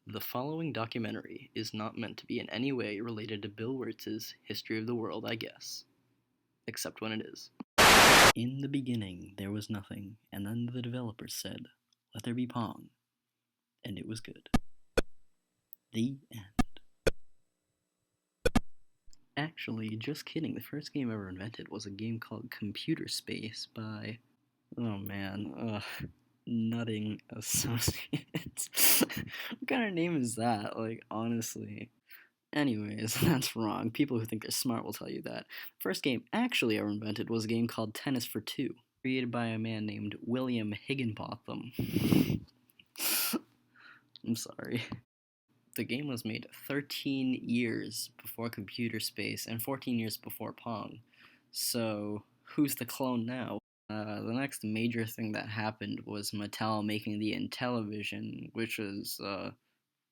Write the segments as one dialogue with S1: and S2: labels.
S1: The following documentary is not meant to be in any way related to Bill Wurtz's History of the World, I guess. Except when it is. In the beginning, there was nothing, and then the developers said, "Let there be Pong." And it was good. The end. Actually, just kidding, the first game ever invented was a game called Computer Space by, oh man, Nutting Associates. What kind of name is that? Like, honestly. Anyways, that's wrong. People who think they're smart will tell you that. The first game actually ever invented was a game called Tennis for Two, created by a man named William Higginbotham. I'm sorry. The game was made 13 years before Computer Space and 14 years before Pong. So, who's the clone now? The next major thing that happened was Mattel making the Intellivision, which was,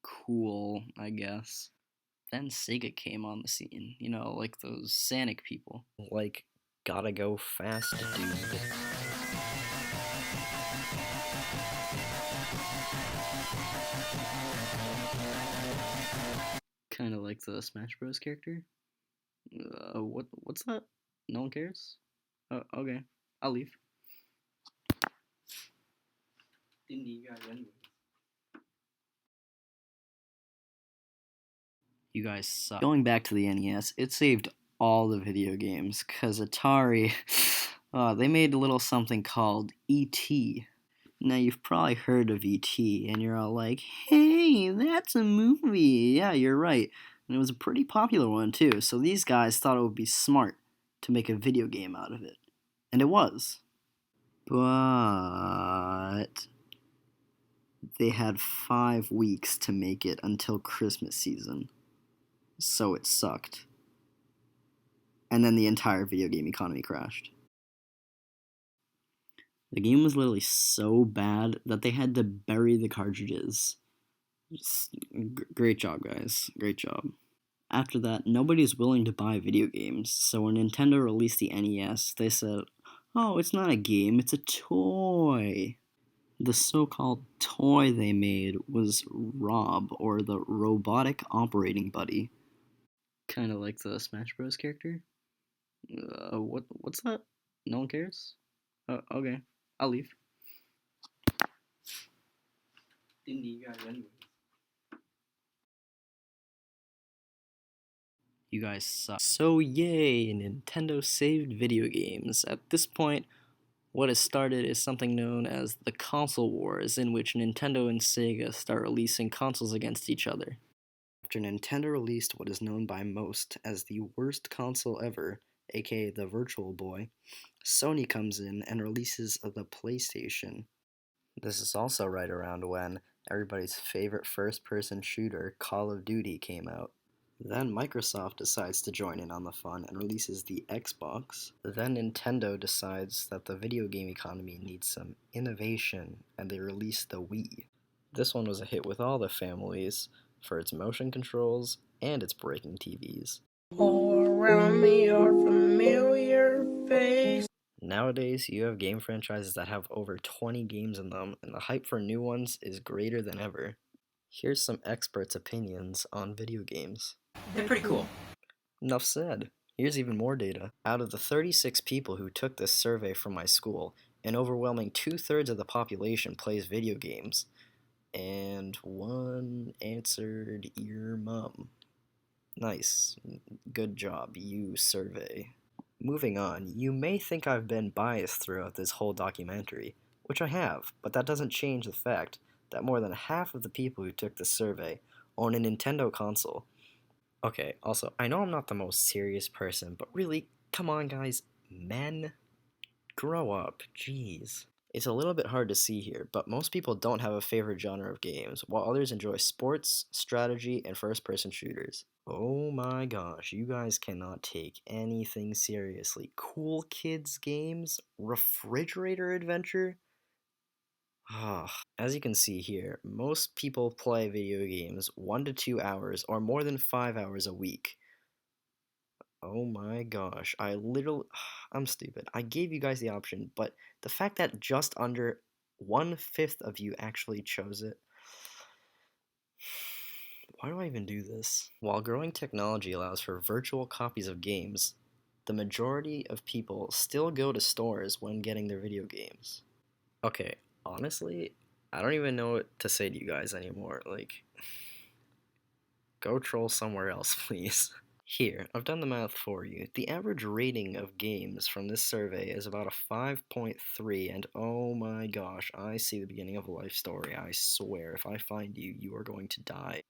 S1: cool, I guess. Then Sega came on the scene, you know, like those Sonic people.
S2: Like, gotta go fast, dude.
S1: Kinda like the Smash Bros. Character. What's that? No one cares? Okay. I'll leave. Didn't need you guys anyway. You guys suck. Going back to the NES, it saved all the video games, because Atari, they made a little something called E.T. Now, you've probably heard of E.T., and you're all like, hey, that's a movie. Yeah, you're right. And it was a pretty popular one, too, so these guys thought it would be smart to make a video game out of it. And it was. But they had 5 weeks to make it until Christmas season. So it sucked. And then the entire video game economy crashed. The game was literally so bad that they had to bury the cartridges. Great job, guys. Great job. After that, nobody's willing to buy video games, so when Nintendo released the NES, they said, oh, it's not a game, it's a toy. The so-called toy they made was Rob, or the Robotic Operating Buddy. Kinda like the Smash Bros. Character. What's that? No one cares? Okay. I'll leave. Didn't need you guys anyway. You guys suck. So yay, Nintendo saved video games. At this point, what has started is something known as the Console Wars, in which Nintendo and Sega start releasing consoles against each other. After Nintendo released what is known by most as the worst console ever, aka the Virtual Boy, Sony comes in and releases the PlayStation. This is also right around when everybody's favorite first-person shooter, Call of Duty, came out. Then Microsoft decides to join in on the fun and releases the Xbox. Then Nintendo decides that the video game economy needs some innovation, and they release the Wii. This one was a hit with all the families for its motion controls and its breaking TVs.
S3: All around me are familiar faces.
S2: Nowadays, you have game franchises that have over 20 games in them, and the hype for new ones is greater than ever. Here's some experts' opinions on video games.
S3: They're pretty cool.
S2: Enough said. Here's even more data. Out of the 36 people who took this survey from my school, an overwhelming 2/3 of the population plays video games. And one answered your mom. Nice. Good job, you survey. Moving on, you may think I've been biased throughout this whole documentary, which I have, but that doesn't change the fact that more than half of the people who took this survey own a Nintendo console. Okay, also, I know I'm not the most serious person, but really, come on guys, men, grow up, jeez. It's a little bit hard to see here, but most people don't have a favorite genre of games, while others enjoy sports, strategy, and first-person shooters. Oh my gosh, you guys cannot take anything seriously. Cool kids games? Refrigerator adventure? As you can see here, most people play video games 1 to 2 hours or more than 5 hours a week. Oh my gosh, I'm stupid. I gave you guys the option, but the fact that just under 1/5 of you actually chose it, Why do I even do this? While growing technology allows for virtual copies of games, the majority of people still go to stores when getting their video games. Okay, honestly, I don't even know what to say to you guys anymore. Like, go troll somewhere else, please. Here, I've done the math for you. The average rating of games from this survey is about a 5.3, and oh my gosh, I see the beginning of a life story. I swear, if I find you, you are going to die.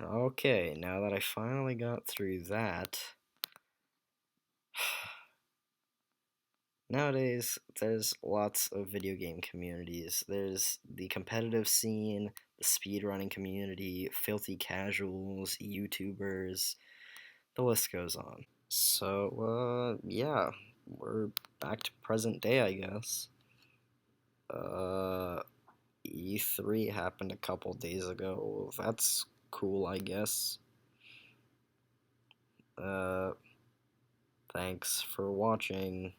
S2: Okay, now that I finally got through that, nowadays there's lots of video game communities. There's the competitive scene, the speedrunning community, filthy casuals, YouTubers, the list goes on. So, yeah, we're back to present day, I guess. E3 happened a couple days ago. That's cool, I guess. Thanks for watching.